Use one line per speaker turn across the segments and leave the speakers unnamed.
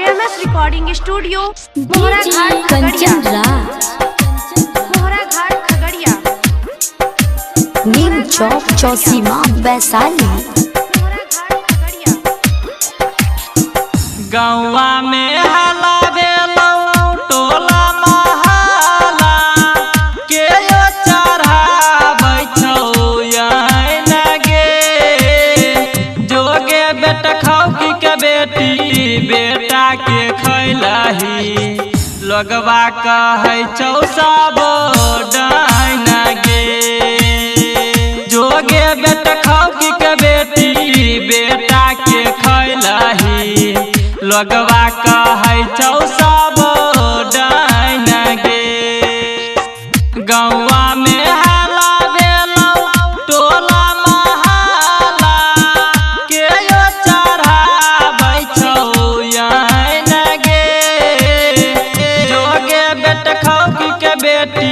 JMS recording studio मोहरा घाट खगड़िया
नीम चौक चौसीमा वैशाली।
गौवा में हला भेलौ टोला महला के चढ़ाबै छौ लगे जोगे बेटा खौकी के बेटी बेटा के खैलही लगवा कहै छौ सब डाइन गे जोगे बेटा खौकी के बेटी बेटा के खैलही लगवा कहै छौ सब डाइन गे गौवा में हला भेलौ टोला महला के चढ़ाबै छौ गे जोगे बेटा खौकी के बेटी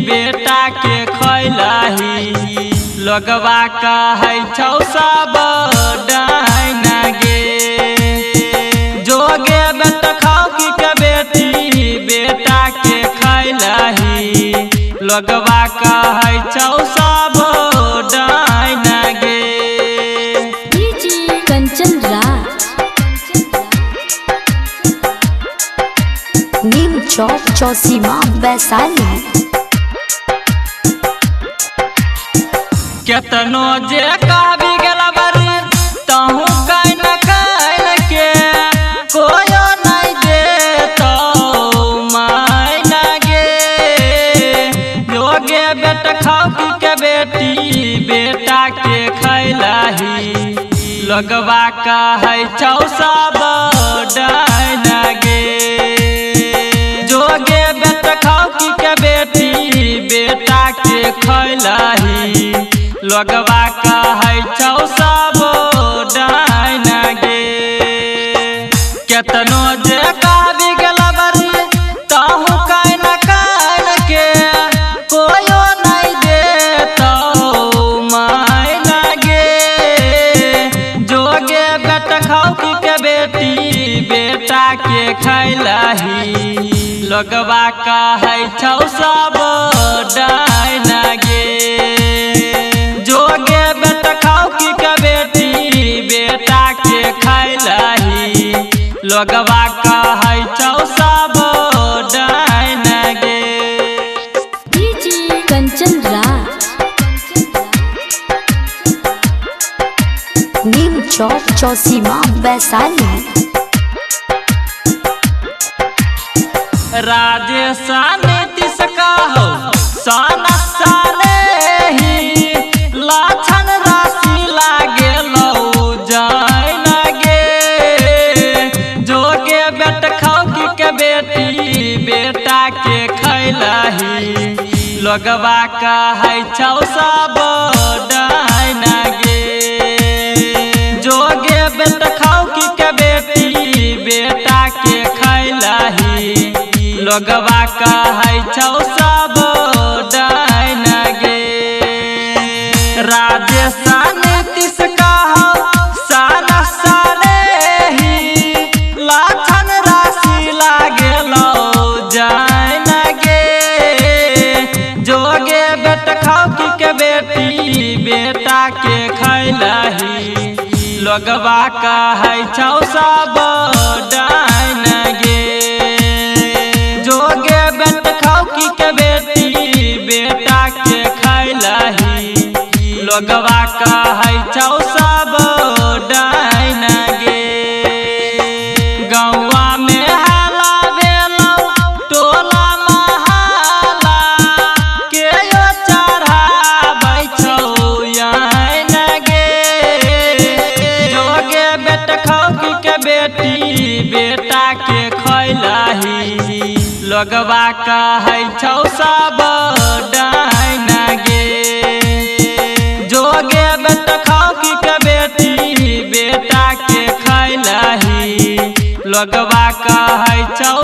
बेटा के खैलही लगवा कहै छौ सब डाइन गे जोगे बेटा खौकी के बेटी बेटा के खैलही लगवा कहै छौ सब डाइन गे।
कंचन राज नीम चौक चौसीमा वैशाली।
केतनो जे कहबी गेला बरी तहु कैन के कोयो नहीं देतौ माइन गे जोगे बेटा खौकी के बेटी बेटा के खैलही लगवा कहै छौ सब डाइन गे जोगे बेटा खौकी के बेटी बेटा के खैलही लगवा कहै छौ सब डाइन गे केतनो जे कहबी गेला बरी तहु कैन के कोयो नहीं देतौ माइन गे जोगे बेटा खौकी के बेटी बेटा के खैलही लगवा कहै छौ सब डाइन गे जोगे बेटा खौकी के बेटी बेटा के खैलही लगवा कहै छौ सब डाइन गे।
कंचन राज नीम चौक चौसीमा वैशाली।
राजेश नीतीश कहौ सन साले लाछन राशि लागेलौ जाइन गे जोगे बेटा खौकी के बेटी बेटा के खैलही लगवा कहै छौ सब डाइन गे जोगे बेटा खौकी के बेटी बेटा के खैलही लगवा कहै छौ सब डाइन गे। राजेश नीतीश कहौ सन साले लाछन राशि लागेलौ जाइन गे जोगे बेटा खौकी के बेटी बेटा के खैलही लगवा कहै छौ सब डाइन गे जोगे बेटा खौकी के बेटी बेटा के खैलही लगवा कहै छौ सब डाइन गे गौवा में हला भेलौ टोला महला के चढ़ाबै छौ गे जोगे बेटा खौकी के बेटी बेटा के खैलही लगवा कहै छौ सब डाइन गे जोगे बेटा खौकी के बेटी बेटा के खैलही लगवा कहै छौ